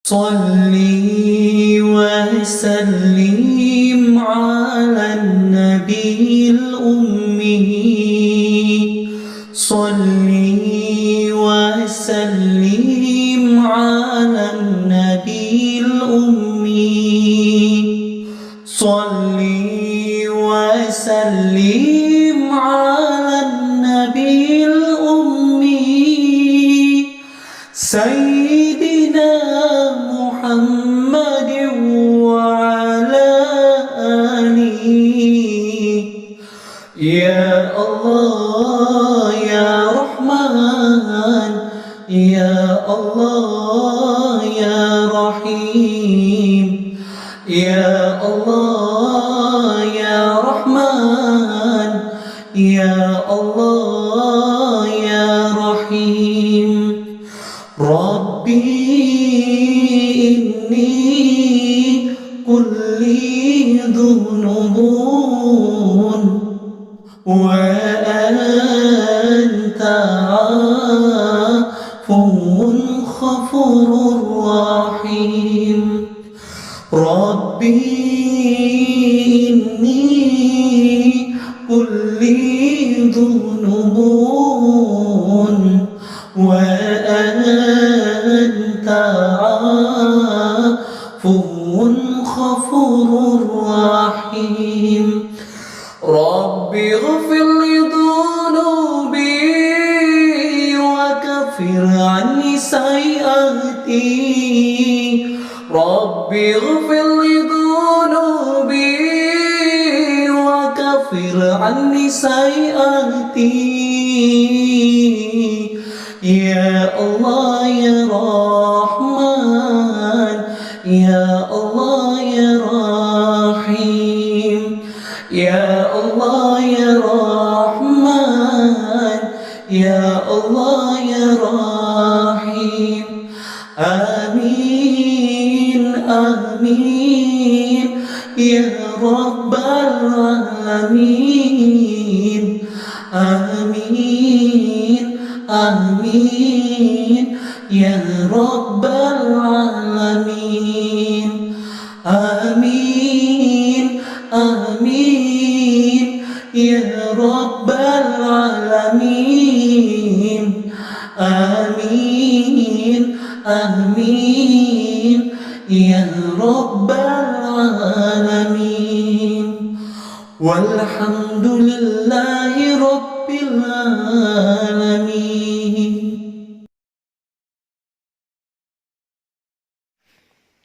صلي وسلم على النبي الأمي. صلي وسلم على النبي الأمي. صلي وسلم على النبي الأمي سيدنا محمد وعلى آله. يا الله يا رحمن، يا الله يا رحيم، يا الله يا رحمن، يا الله يا رحيم. ربي إني كلي ذنوب وأنت عفو غفور رحيم. ربي إني كلي ذنوب وأنت عفو غفور رحيم. ربي اغفر لي ذنوبي وكفر عني سيئاتي. ربي اغفر لي ذنوبي وكفر عني سيئاتي. يا الله يا رحمن، يا الله يا رحيم، يا الله يا رحمن، يا الله يا رحيم. آمين آمين يا رب العالمين. آمين آمين يا رب العالمين. آمين آمين يا رب العالمين. آمين آمين يا رب العالمين. والحمد لله رب العالمين.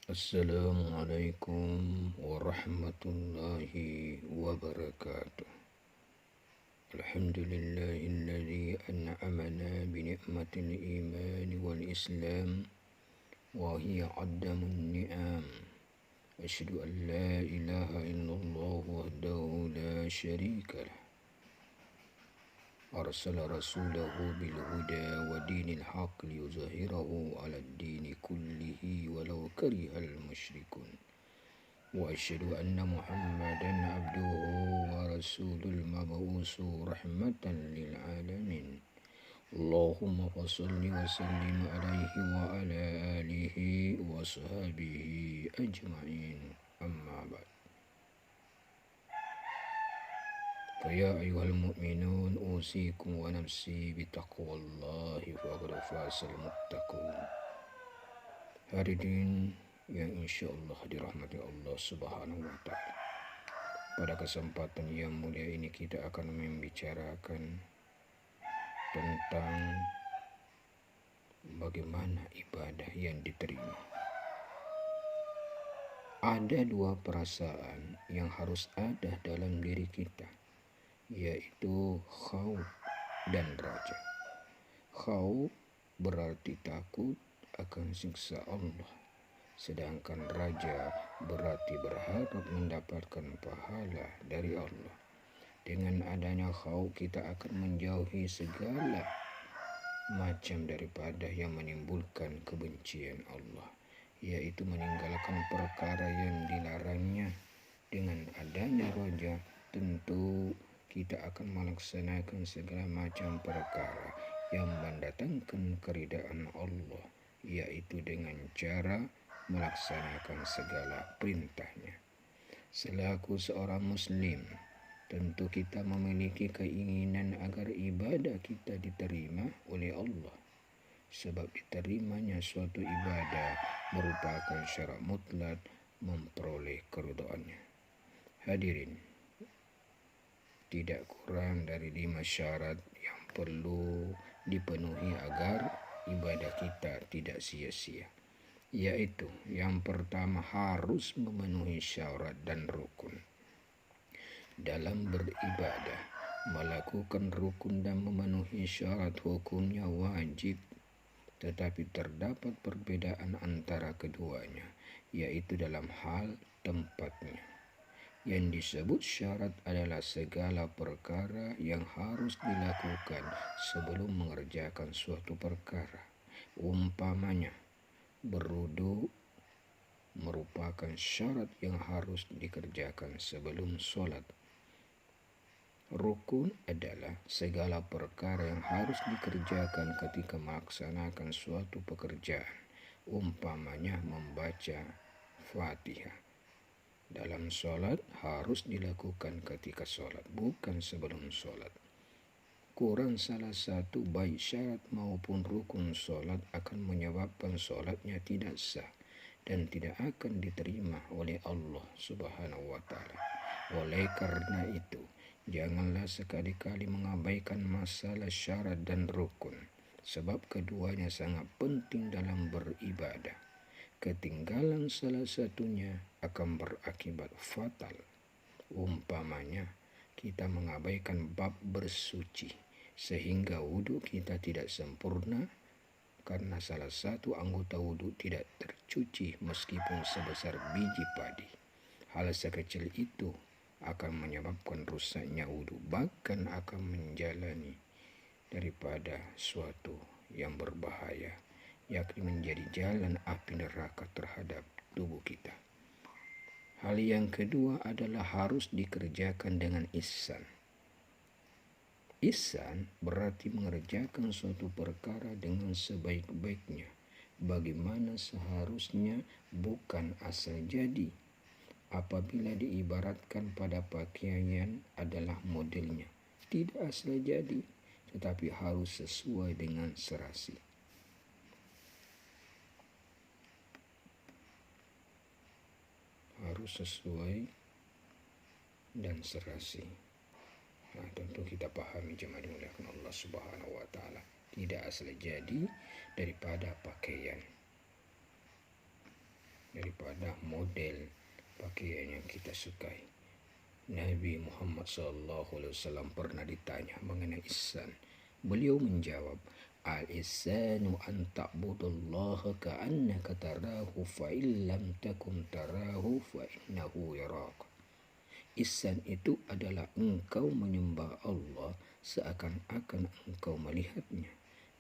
Assalamualaikum warahmatullahi wabarakatuh. Alhamdulillahilladzi an'amana bi ni'matil iman wal islam wa hiya addamun ni'am. Asyhadu an la ilaha illallah wahdahu la syarika lah. Arsala rasulahu bil huda wa dinil haq liyuzahirahu 'alad dini kullihi walau karihal musyrikun. Wa asyhadu anna Muhammadan abduhu wa rasulul mab'usu rahmatan lil alamin. Allahumma fassalli wa sallim alaihi wa ala alihi wa sahbihi ajma'in. Amma ba'd. فيا أيها المؤمنون أوصيكم ونفسي بتقوى الله فقد فاز المتقون. Hadirin yang insya Allah dirahmati Allah Subhanahu wa Ta'ala. Pada kesempatan yang mulia ini kita akan membicarakan tentang bagaimana ibadah yang diterima. Ada dua perasaan yang harus ada dalam diri kita, yaitu khauf dan raja. Khauf berarti takut akan siksa Allah, sedangkan raja berarti berharap mendapatkan pahala dari Allah. Dengan adanya khauf kita akan menjauhi segala macam daripada yang menimbulkan kebencian Allah, yaitu meninggalkan perkara yang dilarangnya. Dengan adanya raja tentu kita akan melaksanakan segala macam perkara yang mendatangkan keridaan Allah, yaitu dengan cara melaksanakan segala perintahnya. Selaku seorang muslim, tentu kita memiliki keinginan agar ibadah kita diterima oleh Allah. Sebab diterimanya suatu ibadah merupakan syarat mutlak memperoleh keridhaannya. Hadirin, tidak kurang dari 5 syarat yang perlu dipenuhi agar ibadah kita tidak sia-sia. Yaitu yang pertama, harus memenuhi syarat dan rukun. Dalam beribadah, melakukan rukun dan memenuhi syarat hukumnya wajib. Tetapi terdapat perbedaan antara keduanya, yaitu dalam hal tempatnya. Yang disebut syarat adalah segala perkara yang harus dilakukan sebelum mengerjakan suatu perkara. Umpamanya, berwudu merupakan syarat yang harus dikerjakan sebelum sholat. Rukun adalah segala perkara yang harus dikerjakan ketika melaksanakan suatu pekerjaan. Umpamanya membaca Fatihah. Dalam sholat harus dilakukan ketika sholat, bukan sebelum sholat. Kurang salah satu baik syarat maupun rukun sholat akan menyebabkan sholatnya tidak sah dan tidak akan diterima oleh Allah Subhanahu wa Ta'ala. Oleh karena itu, janganlah sekali-kali mengabaikan masalah syarat dan rukun, sebab keduanya sangat penting dalam beribadah. Ketinggalan salah satunya akan berakibat fatal. Umpamanya, kita mengabaikan bab bersuci, sehingga wudhu kita tidak sempurna karena salah satu anggota wudhu tidak tercuci meskipun sebesar biji padi. Hal sekecil itu akan menyebabkan rusaknya wudhu, bahkan akan menjalani daripada suatu yang berbahaya, yakni menjadi jalan api neraka terhadap tubuh kita. Hal yang kedua adalah harus dikerjakan dengan ihsan. Ihsan berarti mengerjakan suatu perkara dengan sebaik-baiknya, bagaimana seharusnya, bukan asal jadi. Apabila diibaratkan pada pakaian adalah modelnya, tidak asal jadi, tetapi harus sesuai dengan serasi. Harus sesuai dan serasi. Nah, tentu kita pahami jemaah dimuliakan Allah Subhanahu wa Ta'ala, tidak asal jadi daripada pakaian, daripada model pakaian yang kita sukai. Nabi Muhammad SAW pernah ditanya mengenai ihsan. Beliau menjawab, al-ihsanu an ta'budallaha ka'annaka tarahu fa illam takum tarahu fa innahu yaraka. Ihsan itu adalah engkau menyembah Allah seakan-akan engkau melihatnya,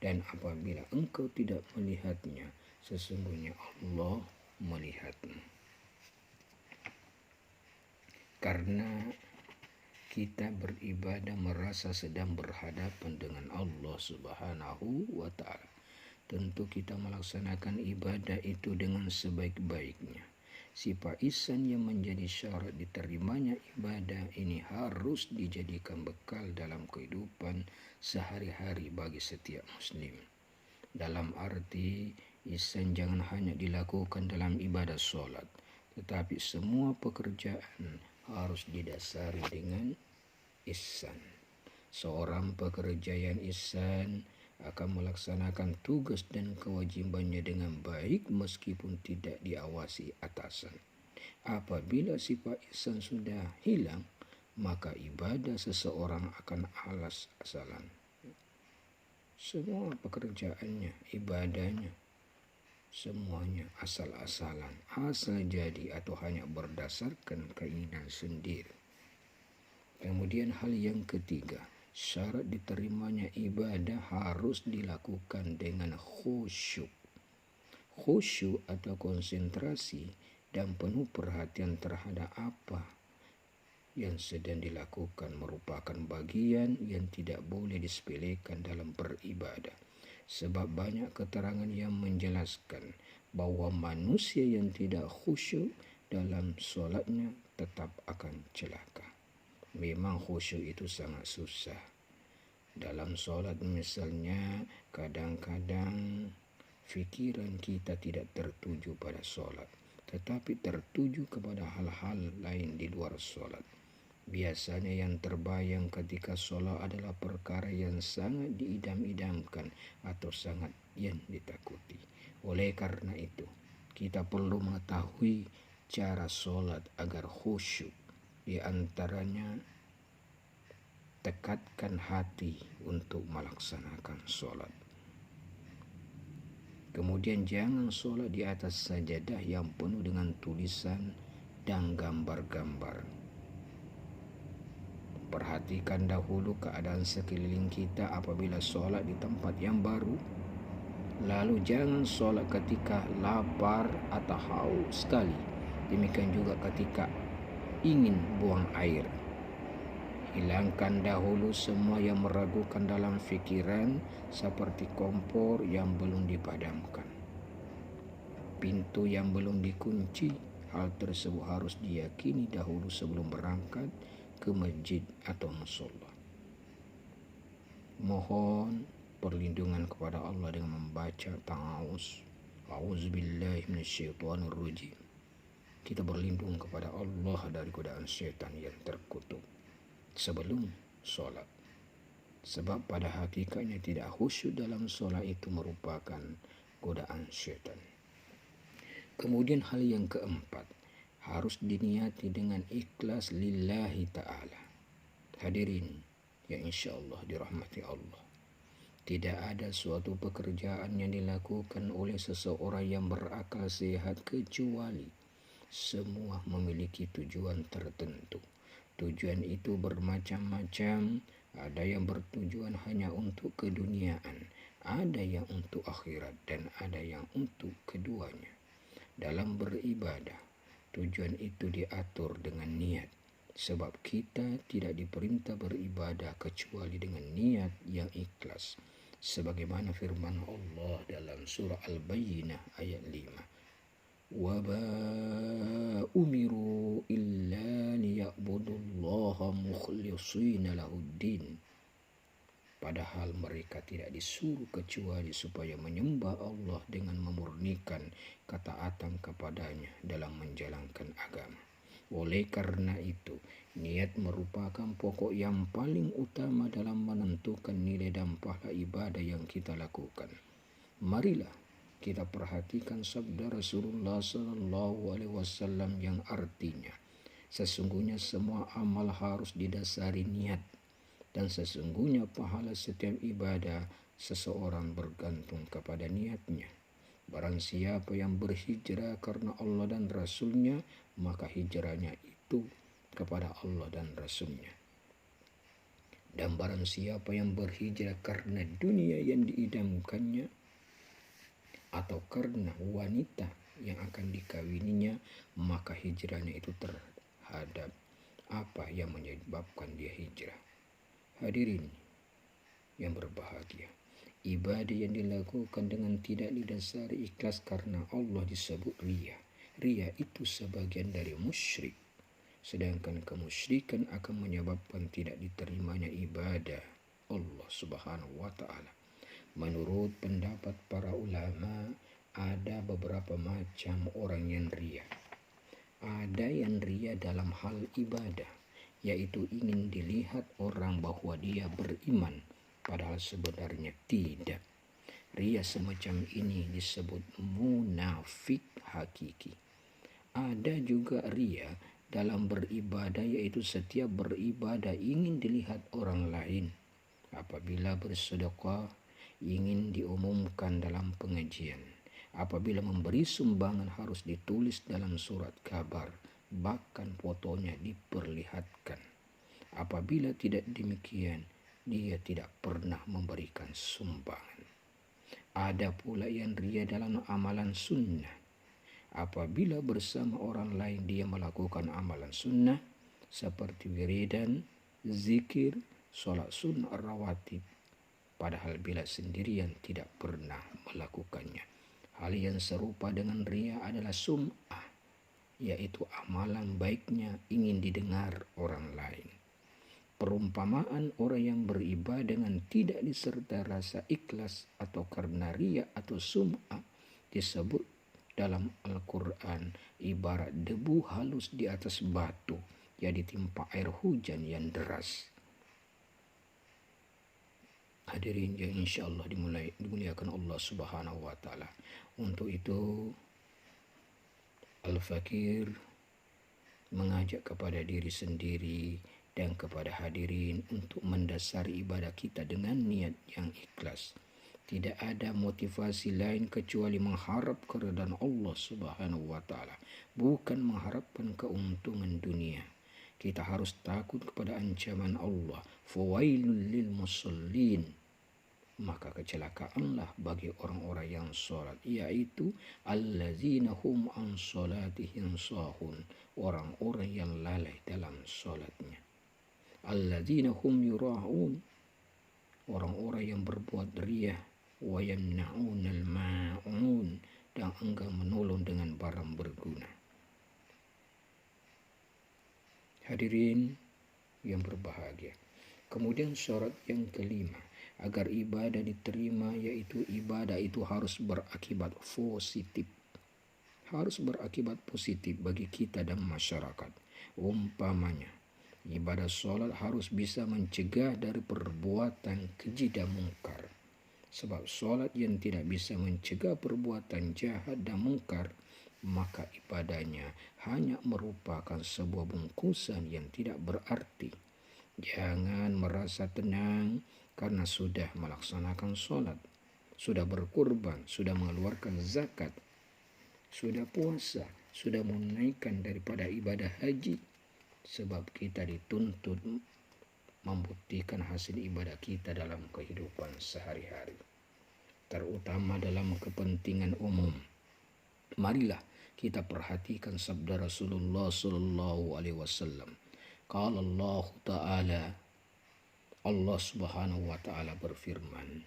dan apabila engkau tidak melihatnya, sesungguhnya Allah melihatmu. Karena kita beribadah merasa sedang berhadapan dengan Allah Subhanahu wa Ta'ala, tentu kita melaksanakan ibadah itu dengan sebaik-baiknya. Sifat ihsan yang menjadi syarat diterimanya ibadah ini harus dijadikan bekal dalam kehidupan sehari-hari bagi setiap muslim. Dalam arti, ihsan jangan hanya dilakukan dalam ibadah sholat, tetapi semua pekerjaan harus didasari dengan ihsan. Seorang pekerja yang ihsan akan melaksanakan tugas dan kewajibannya dengan baik meskipun tidak diawasi atasan. Apabila sifat ihsan sudah hilang, maka ibadah seseorang akan alas-asalan. Semua pekerjaannya, ibadahnya, semuanya asal-asalan, asal jadi atau hanya berdasarkan keinginan sendiri. Kemudian hal yang ketiga, syarat diterimanya ibadah harus dilakukan dengan khusyuk. Khusyuk atau konsentrasi dan penuh perhatian terhadap apa yang sedang dilakukan merupakan bagian yang tidak boleh disepelekan dalam beribadah. sebab banyak keterangan yang menjelaskan bahwa manusia yang tidak khusyuk dalam solatnya tetap akan celaka. Memang khusyuk itu sangat susah. Dalam solat misalnya, kadang-kadang fikiran kita tidak tertuju pada solat, tetapi tertuju kepada hal-hal lain di luar solat. Biasanya yang terbayang ketika solat adalah perkara yang sangat diidam-idamkan atau sangat yang ditakuti. Oleh karena itu, kita perlu mengetahui cara solat agar khusyuk. Di antaranya, tekadkan hati untuk melaksanakan solat. Kemudian jangan solat di atas sajadah yang penuh dengan tulisan dan gambar-gambar. Perhatikan dahulu keadaan sekeliling kita apabila solat di tempat yang baru. Lalu jangan solat ketika lapar atau haus sekali. Demikian juga ketika ingin buang air. Hilangkan dahulu semua yang meragukan dalam fikiran, seperti kompor yang belum dipadamkan, pintu yang belum dikunci. Hal tersebut harus diyakini dahulu sebelum berangkat ke masjid atau mushola. Mohon perlindungan kepada Allah dengan membaca ta'awuz. A'udzubillahi minasyaitonirrajim. Kita berlindung kepada Allah dari godaan syaitan yang terkutuk sebelum sholat. Sebab pada hakikatnya tidak khusyuk dalam sholat itu merupakan godaan syaitan. Kemudian hal yang keempat, harus diniati dengan ikhlas lillahi ta'ala. Hadirin yang insya Allah dirahmati Allah. Tidak ada suatu pekerjaan yang dilakukan oleh seseorang yang berakal sehat kecuali semua memiliki tujuan tertentu. Tujuan itu bermacam-macam, ada yang bertujuan hanya untuk keduniaan, ada yang untuk akhirat, dan ada yang untuk keduanya. Dalam beribadah, tujuan itu diatur dengan niat, sebab kita tidak diperintah beribadah kecuali dengan niat yang ikhlas. Sebagaimana firman Allah dalam surah Al-Bayyinah ayat 5. وَمَا أُمِرُوا إِلَّا لِيَعْبُدُوا اللَّهَ مُخْلِصِينَ لَهُ الدِّينَ. Padahal mereka tidak disuruh kecuali supaya menyembah Allah dengan memurnikan ketaatan kepadanya dalam menjalankan agama. Oleh karena itu, niat merupakan pokok yang paling utama dalam menentukan nilai dan pahala ibadah yang kita lakukan. Marilah kita perhatikan sabda Rasulullah SAW yang artinya, sesungguhnya semua amal harus didasari niat, dan sesungguhnya pahala setiap ibadah seseorang bergantung kepada niatnya. Barang siapa yang berhijrah karena Allah dan Rasulnya, maka hijrahnya itu kepada Allah dan Rasulnya. Dan barang siapa yang berhijrah karena dunia yang diidamkannya, atau karena wanita yang akan dikawininya, maka hijrahnya itu terhadap apa yang menyebabkan dia hijrah. Hadirin yang berbahagia, ibadah yang dilakukan dengan tidak didasari ikhlas karena Allah disebut riya. Riya itu sebagian dari musyrik, sedangkan kemusyrikan akan menyebabkan tidak diterimanya ibadah Allah Subhanahu wa ta'ala. Menurut pendapat para ulama, ada beberapa macam orang yang riya. Ada yang riya dalam hal ibadah, yaitu ingin dilihat orang bahwa dia beriman, padahal sebenarnya tidak. Riya semacam ini disebut munafik hakiki. Ada juga riya dalam beribadah, yaitu setiap beribadah ingin dilihat orang lain. Apabila bersedekah, ingin diumumkan dalam pengajian. Apabila memberi sumbangan harus ditulis dalam surat kabar, bahkan fotonya diperlihatkan. Apabila tidak demikian, dia tidak pernah memberikan sumbangan. Ada pula yang riya dalam amalan sunnah. Apabila bersama orang lain dia melakukan amalan sunnah seperti wiridan, zikir, sholat sunnah rawatib, padahal bila sendirian tidak pernah melakukannya. Hal yang serupa dengan riya adalah sum'ah, yaitu amalan baiknya ingin didengar orang lain. Perumpamaan orang yang beribadah dengan tidak disertai rasa ikhlas atau karena riya atau sum'ah disebut dalam Al-Quran ibarat debu halus di atas batu yang ditimpa air hujan yang deras. Hadirin yang insya Allah dimuliakan Allah Subhanahu wa Ta'ala. Untuk itu Al-Fakir mengajak kepada diri sendiri dan kepada hadirin untuk mendasari ibadah kita dengan niat yang ikhlas. Tidak ada motivasi lain kecuali mengharap keridhaan Allah Subhanahu wa Ta'ala, bukan mengharapkan keuntungan dunia. Kita harus takut kepada ancaman Allah, fawailul lil musallin. Maka kecelakaanlah bagi orang-orang yang sholat, yaitu allazina hum an sholatihim sahun, orang-orang yang lalai dalam sholatnya. Alladzina hum yura'un, orang-orang yang berbuat riya, wa yamna'unal ma'un, dan enggan menolong dengan barang berguna. Hadirin yang berbahagia. Kemudian syarat yang kelima agar ibadah diterima, yaitu ibadah itu harus berakibat positif. Harus berakibat positif bagi kita dan masyarakat. Umpamanya, ibadah sholat harus bisa mencegah dari perbuatan keji dan mungkar. Sebab sholat yang tidak bisa mencegah perbuatan jahat dan mungkar, maka ibadahnya hanya merupakan sebuah bungkusan yang tidak berarti. Jangan merasa tenang karena sudah melaksanakan sholat, sudah berkurban, sudah mengeluarkan zakat, sudah puasa, sudah menunaikan daripada ibadah haji. Sebab kita dituntut membuktikan hasil ibadah kita dalam kehidupan sehari-hari, terutama dalam kepentingan umum. Marilah kita perhatikan sabda Rasulullah sallallahu alaihi wasallam. Qala Allah Ta'ala, Allah Subhanahu wa Ta'ala berfirman,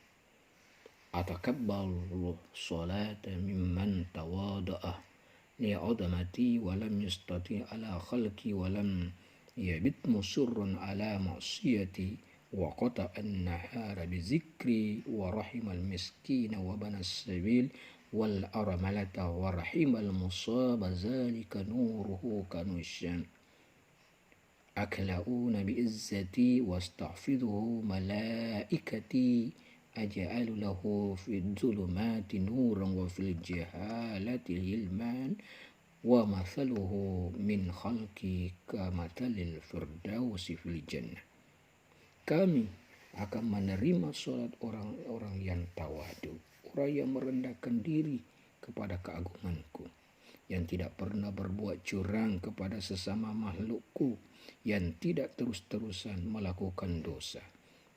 atakabbalu salata mimman tawada'ah li'udamati wa lam yastati ala khalqi wa lam yabit musurrun ala ma'siyati wa qata'an nahara bizikri wa rahimal miskina wa banas sabil wal armalata wa rahimal musaba zalika nuruhu kanusyan akla'una bi'izzati wasta'fidhu malaikati aja'alu lahu fi dhulumati nuran wa fil jahalati ilman wa mathaluhu min khalqi kamathalil firdausi fil jannah. Kami akan menerima sholat orang-orang yang tawadu, orang yang merendahkan diri kepada keagunganku, yang tidak pernah berbuat curang kepada sesama makhlukku, yang tidak terus-terusan melakukan dosa,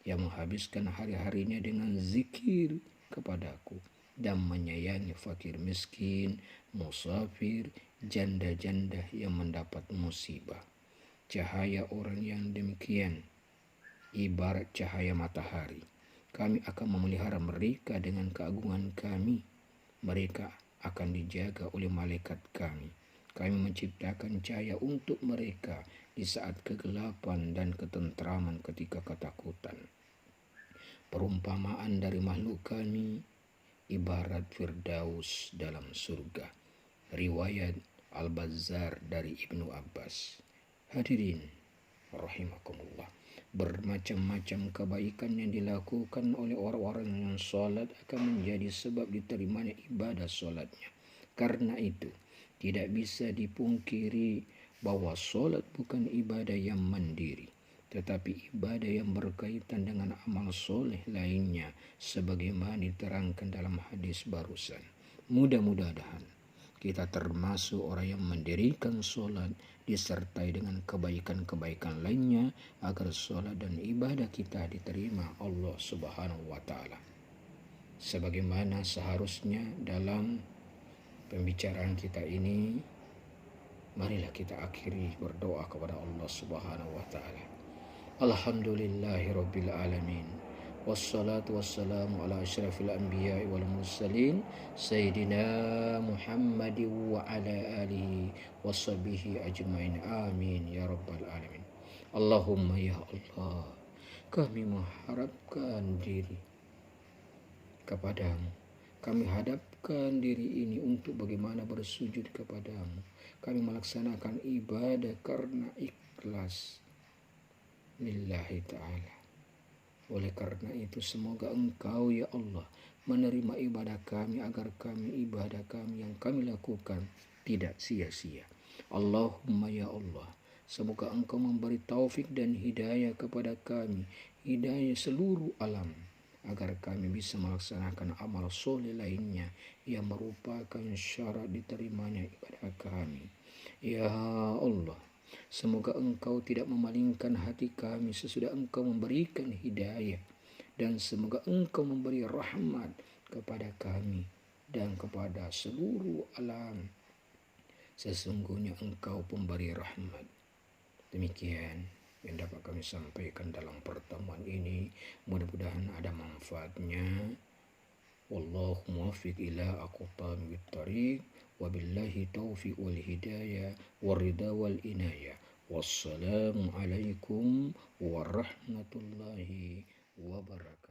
yang menghabiskan hari-harinya dengan zikir kepadaku dan menyayangi fakir miskin, musafir, janda-janda yang mendapat musibah. Cahaya orang yang demikian ibarat cahaya matahari. Kami akan memelihara mereka dengan keagungan kami. Mereka akan dijaga oleh malaikat kami. Kami menciptakan cahaya untuk mereka di saat kegelapan dan ketentraman ketika ketakutan. Perumpamaan dari makhluk kami ibarat Firdaus dalam surga. Riwayat Al-Bazzar dari Ibnu Abbas. Hadirin rahimakumullah, bermacam-macam kebaikan yang dilakukan oleh orang-orang yang sholat akan menjadi sebab diterimanya ibadah sholatnya. Karena itu tidak bisa dipungkiri bahwa sholat bukan ibadah yang mandiri, tetapi ibadah yang berkaitan dengan amal soleh lainnya sebagaimana diterangkan dalam hadis barusan. Mudah-mudahan kita termasuk orang yang mendirikan sholat disertai dengan kebaikan-kebaikan lainnya agar sholat dan ibadah kita diterima Allah Subhanahu wa Ta'ala. Sebagaimana seharusnya dalam pembicaraan kita ini, marilah kita akhiri berdoa kepada Allah Subhanahu wa Ta'ala. Alhamdulillahirabbil alamin. Wassalatu wassalamu ala asyrafil anbiya'i wal mursalin Sayyidina Muhammadin wa ala alihi washabihi ajmain. Amin ya rabbal alamin. Allahumma ya Allah, kami mengharapkan diri kepadamu. Kami hadapkan diri ini untuk bagaimana bersujud kepadamu. Kami melaksanakan ibadah karena ikhlas lillahi ta'ala. Oleh karena itu semoga Engkau ya Allah menerima ibadah kami, agar ibadah kami yang kami lakukan tidak sia-sia. Allahumma ya Allah, semoga Engkau memberi taufik dan hidayah kepada kami, hidayah seluruh alam, agar kami bisa melaksanakan amal soleh lainnya yang merupakan syarat diterimanya ibadah kami. Ya Allah, semoga Engkau tidak memalingkan hati kami sesudah Engkau memberikan hidayah, dan semoga Engkau memberi rahmat kepada kami dan kepada seluruh alam. Sesungguhnya Engkau pemberi rahmat. Demikian yang dapat kami sampaikan dalam pertemuan ini. Mudah-mudahan ada manfaatnya. Wallahu muwaffiq ila aqwamit thariq. Wabillahi taufiq wal hidayah waridha wal inayah. Wassalamu alaikum warahmatullahi wabarakatuh.